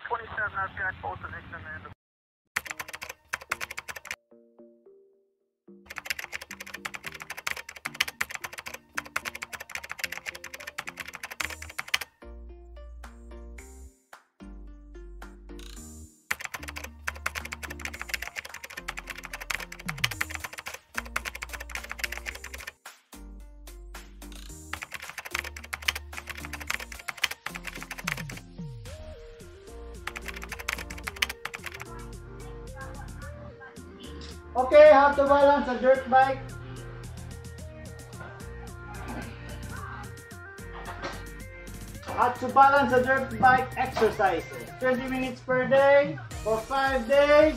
27 RPI pole position and Okay, how to balance a dirt bike. How to balance a dirt bike exercises. 20 minutes per day for 5 days.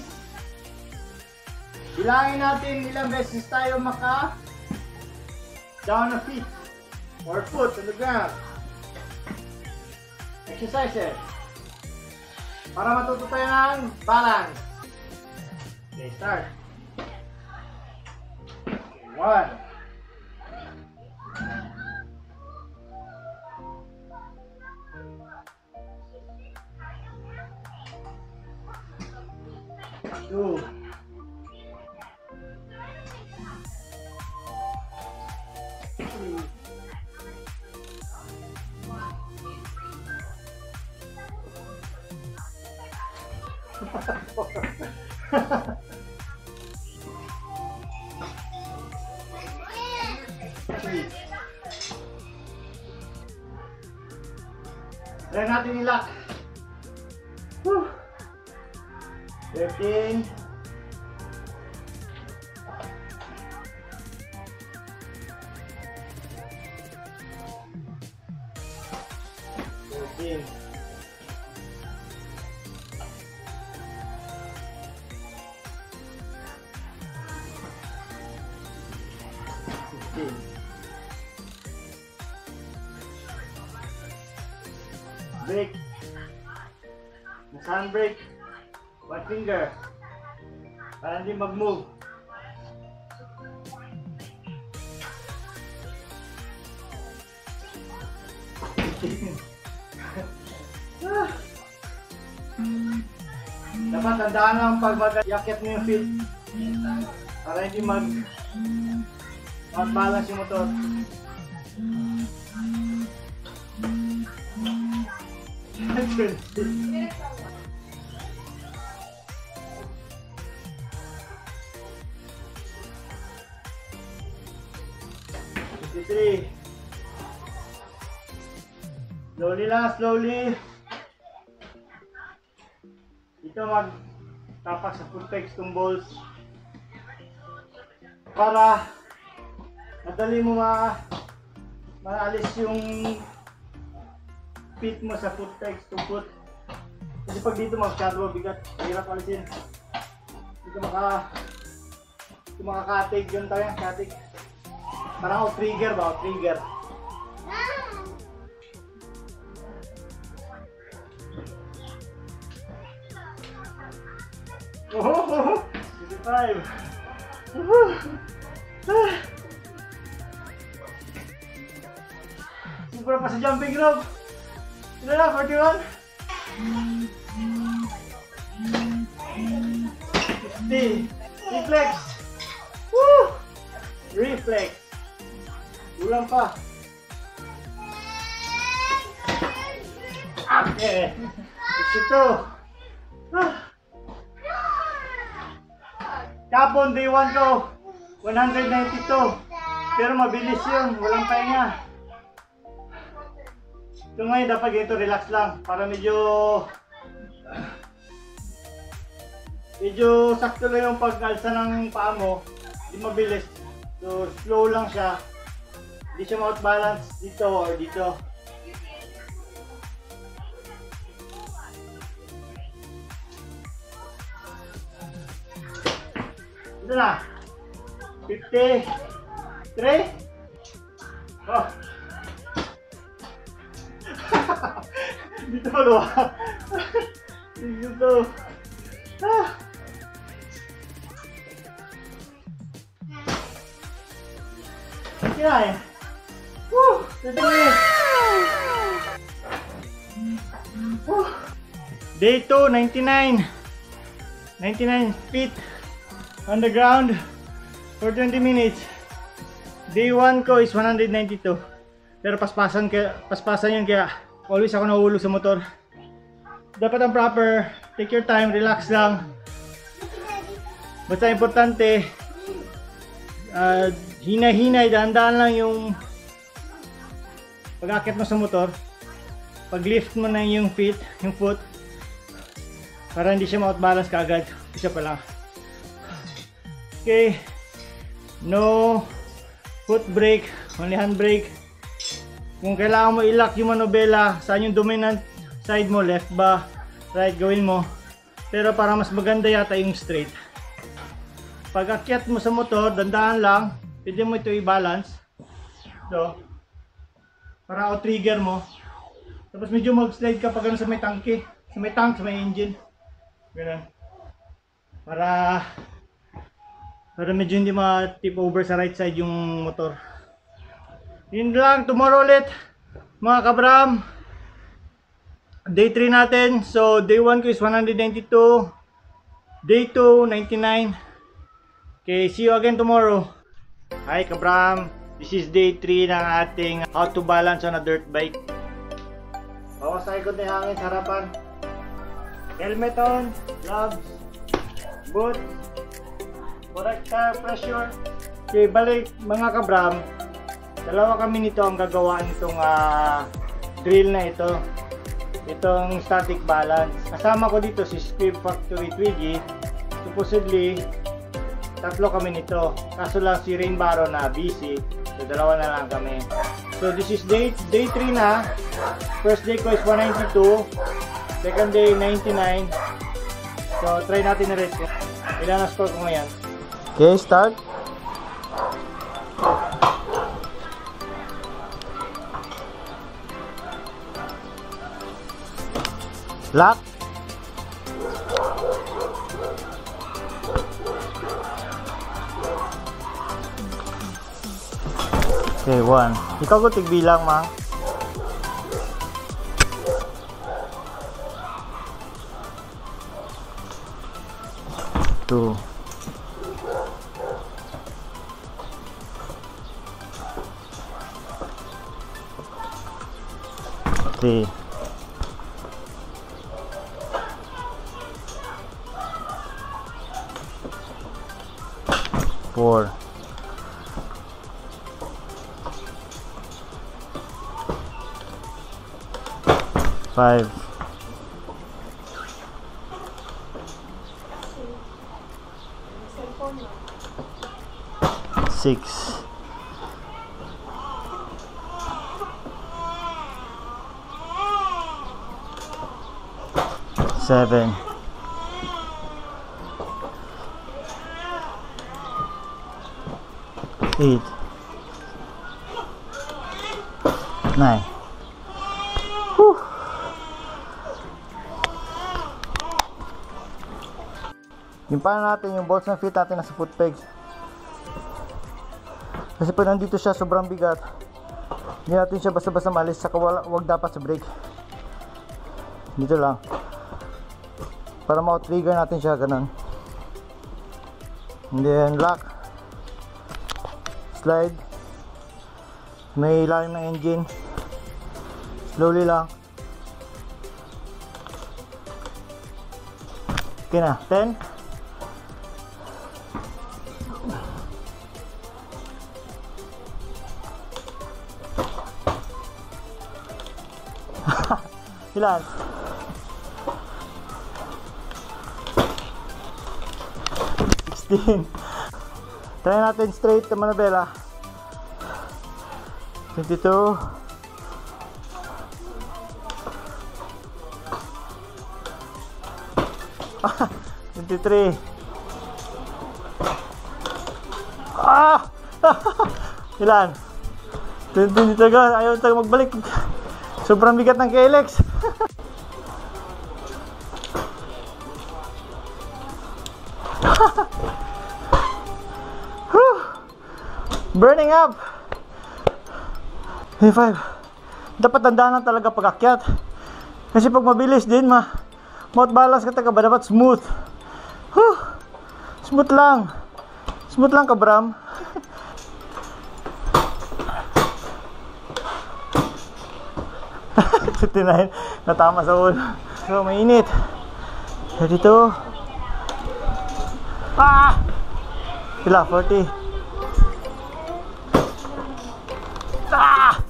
Bilangin natin ilang beses tayo maka down a feet or foot on the ground. Exercises. Para matuto tayo ng balance. Okay, start. 1 2 3 Try natin ilak. 13 14 15 Brake. Sa handbrake, 1 finger para hindi mag-move. Dapat tandaan lang pag mag-yakit mo yung feet para hindi mag-balance yung motor. Slowly lang, slowly. Ito magtapak sa full-pegs tong balls para madali mo maalis yung feet mo sa foot-pegs tong foot. Kasi pag dito masyado bigat, hirap alisin. Dito makakatig yun tayo, katig. Parang trigger ba? Trigger. Oh, 55. Super pa sa jumping rope. Sino na? 41? 50. Reflex. Woo! Reflex. Ulang pa. Okay. 62. Kapon, day 1 ko, 192. Pero mabilis yun, walang pahinga. Ito ngayon, dapat ganito, relax lang. Para medyo sakto lang yung pag-alsa ng paa mo. Hindi mabilis. So, slow lang siya. Hindi siya ma-outbalance dito or dito. Ito na. 53. Oh. Dito maluwa. Dito. Okay. Woo! Wow! Day 2, 99 feet on the ground for 20 minutes. Day 1 ko is 192. Pero paspasan yun, kaya always ako nahulog sa motor. Dapat ang proper, take your time, relax lang. Basta importante, hinay-hinay, dahan-dahan lang yung pag-akit mo sa motor. Pag-lift mo na yung foot, para hindi siya ma-outbalance kaagad. Isa pa lang. Okay, no foot brake, only hand brake. Kung kailangan mo i-lock yung manobela, saan yung dominant side mo, left ba, right, gawin mo. Pero para mas maganda yata yung straight. Pag akyat mo sa motor, dandahan lang, pwede mo ito i-balance. So, para out-trigger mo. Tapos medyo mag-slide ka pag sa may tangke, sa may tank, sa may engine. Ganun. Para medyo hindi ma-tip over sa right side yung motor. Yun lang, tomorrow ulit mga kabram. Day 3 natin. So day 1 ko is 192, day 2 99. Okay, see you again tomorrow. Hi kabram, this is day 3 ng ating how to balance on a dirt bike. Bawas sa ikot na yung hangin sa harapan. Helmet on, gloves, boots, correct tire pressure. Okay, balik mga kabram. Dalawa kami nito ang gagawa nitong drill na ito. Itong static balance. Kasama ko dito si Scrib Factory Twiggy. Supposedly, tatlo kami nito. Kaso lang si Rain Barrow na busy. So, dalawa na lang kami. So, this is day 3 na. First day ko is 192. Second day, 99. So, try natin na rate ko. Ilan na score ko ngayon. Okay, start. Lock. Okay, 1. Ikaw ko tigbilang, ma. 2. 3. 4. 5. 6. 7. 8. 9. Whew. Yung paano natin, yung bolts ng fit natin nasa foot pegs. Kasi pag nandito siya sobrang bigat, hindi natin siya basta-basta malis, saka wag dapat sa brake. Dito lang. Para ma-trigger natin siya, ganun. And then lock. Slide. May ilalim ng engine. Slowly lang. Okay na, 10. Ilan? 16. Try natin straight na manabela. 22. 23. Ilan? 20 talaga. Ayaw talaga magbalik. Sobrang bigat ng KLX. Burning up. 5. Dapat tandaan lang talaga pag-akyat. Kasi pag mabilis din Mouth balance ka taga ba? Dapat smooth. Huh. Smooth lang. Smooth lang ka, Bram. 59. Natama sa ulo. So, mainit. 32. Ah! Pila? 40. Ah!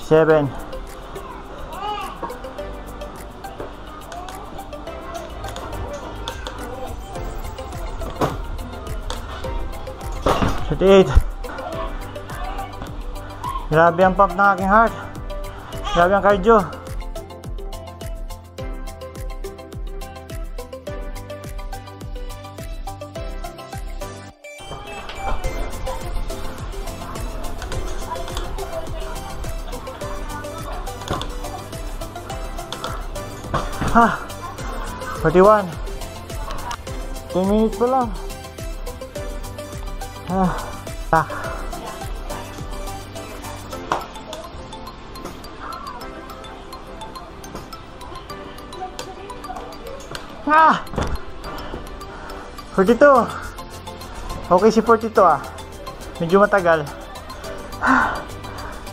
Seven. Eight. Grabe ang pump ng aking heart. Grabe ang cardio. Ha, 41. 10 minutes pa lang. Tak. Ah! 42. Okay si 42 ah. Medyo matagal.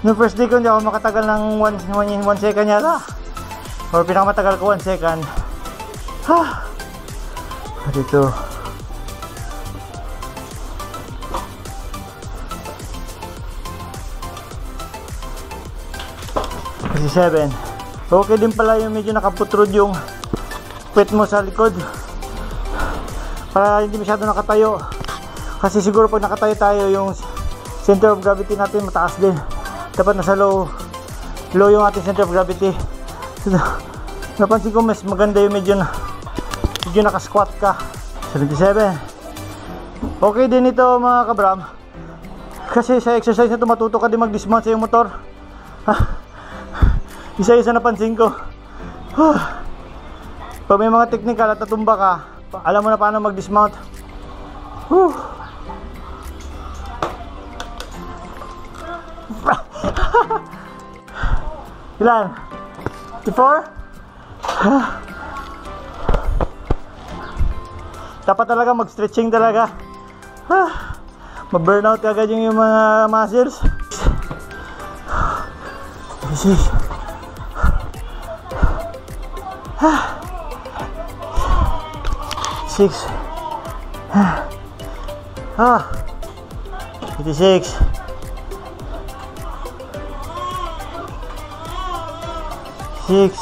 No first day ko hindi ako makatagal ng 1 second yata. Or pinakamatagal ko 1 second. 42. 7. Okay din pala yung medyo nakaputrod yung pet mo sa likod para hindi masyado nakatayo, kasi siguro pag nakatayo tayo yung center of gravity natin mataas din, dapat nasa low yung ating center of gravity. So, napansin ko mas maganda yung medyo nakasquat ka. 77. Okay din ito mga kabram, kasi sa exercise na ito matuto ka din mag-dismount sa iyong motor. Isa-isa napansin ko. Pag may mga technical at natumba ka, alam mo na paano mag-dismount. Ilan? 54? Dapat talaga mag-stretching talaga. Ma-burnout agad yung mga muscles. 6. 56. 6.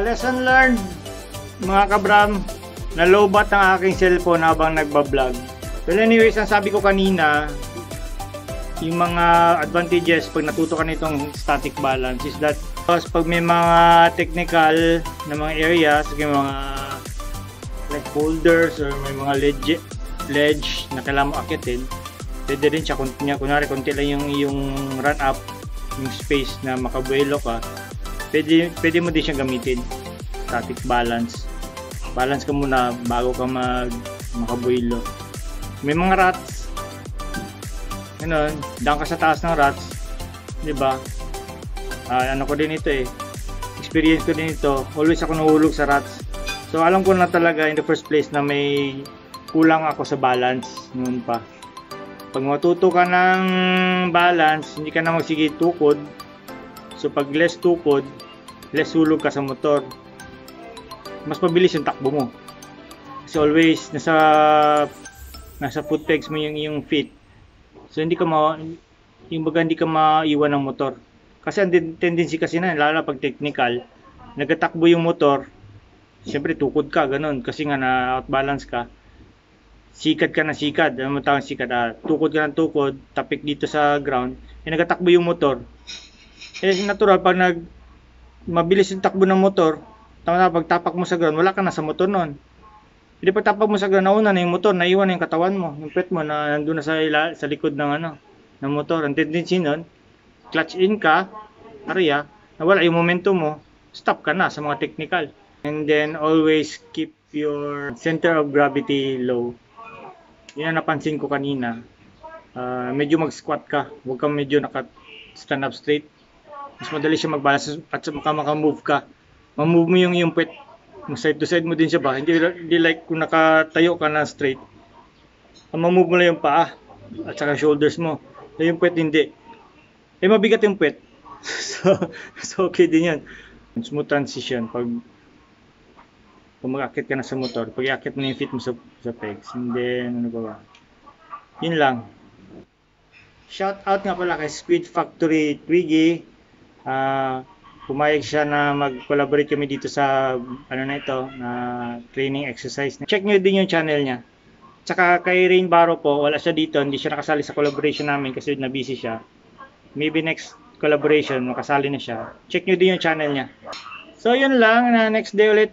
Lesson learned mga kabram, nalobat ang aking cellphone habang nagbablog. Well anyways, ang sabi ko kanina, yung mga advantages pag natuto ka nitong static balance is that pag may mga technical na mga areas, may mga like boulders or may mga ledge na kailangan mo akitin, pwede rin siya kunwari konti lang yung run up, yung space na makabuelo ka, pwede mo din siyang gamitin. Static balance ka muna bago ka makabuelo. May mga rats, ganun, daan ka sa taas ng rats, di ba? Ano ko din ito experience ko din ito, always ako nahulog sa rats. So alam ko na talaga in the first place na may kulang ako sa balance noon pa. Pag matuto ka ng balance, hindi ka na magsige tukod. So pag less tukod, less hulog ka sa motor, mas mabilis yung takbo mo. Kasi always nasa foot pegs mo yung feet. So hindi ka hindi ka maiwan ng motor. Kasi ang tendency kasi na, lalo pag technical, nagtatakbo yung motor, siyempre tukod ka, ganun. Kasi nga na-outbalance ka. Sikad ka na sikad. Ano mo tawag sikad? Tukod ka ng tukod, tapik dito sa ground, nagtatakbo yung motor. Natural, pag mabilis yung takbo ng motor, pag tapak mo sa ground, wala ka na sa motor nun. Hindi pag tapak mo sa ground, nauna na yung motor, naiwan na yung katawan mo, yung pet mo na nandun na sa likod ng motor. Ang tendency nun, clutch in ka, nawala yung momentum mo, stop ka na sa mga technical. And then always keep your center of gravity low. Yan ang napansin ko kanina. Medyo mag-squat ka. Huwag kang medyo naka-stand up straight. Mas madali siya mag-balance at maka-move ka. Ma-move mo yung puwet. Side to side mo din siya ba? Hindi like kung nakatayo ka na straight. Ma-move mo lang yung paa at saka shoulders mo. Yung puwet hindi. Mabigat yung puwet. so okay din yan. Smooth transition pag mag-akit ka na sa motor, pag i-akit mo yung feet mo sa pegs. And then, ano ba? Yun lang. Shout out nga pala kay Squid Factory Twiggy. Pumayag siya na mag-collaborate kami dito sa training exercise. Check nyo din yung channel niya. Tsaka kay Rain Barrow po, wala siya dito, hindi siya nakasali sa collaboration namin kasi na busy siya. Maybe next collaboration, makasali na siya. Check nyo din yung channel niya. So yun lang, next day ulit.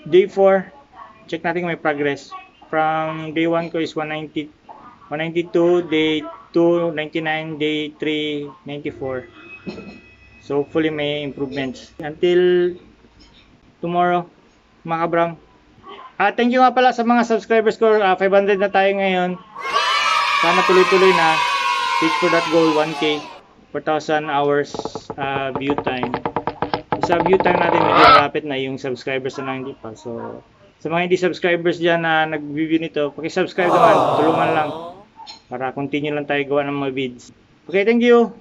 Day 4, check natin kung may progress. From day 1 ko is 192, day 2, 99, day 3, 94. So hopefully may improvements. Until tomorrow, mga kabrang. Thank you nga pala sa mga subscribers ko. 500 na tayo ngayon. Sana tuloy-tuloy na. Reach for that goal, 1K. 4,000 hours view time. Sa view time natin medyo malapit na yung subscribers na hindi pa. So, sa mga hindi subscribers dyan na nag-view nito, paki-subscribe naman, tulungan lang. Para continue lang tayo gawa ng mga vids. Okay, thank you!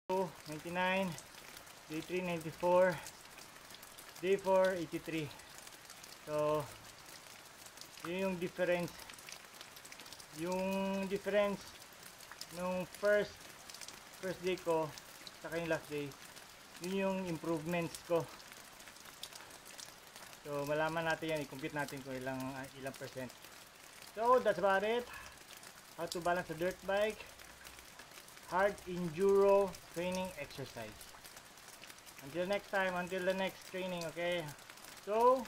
So, 99, day 3, 94, day 4, 83. So, yun yung difference. Yung difference nung first first day ko, saka yung last day, yun yung improvements ko. So malaman natin yan, i-compute natin kung ilang percent. So that's about it. How to balance a dirt bike, hard enduro training exercise. Until next time, until the next training, okay? So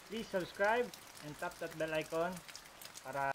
please subscribe and tap that bell icon para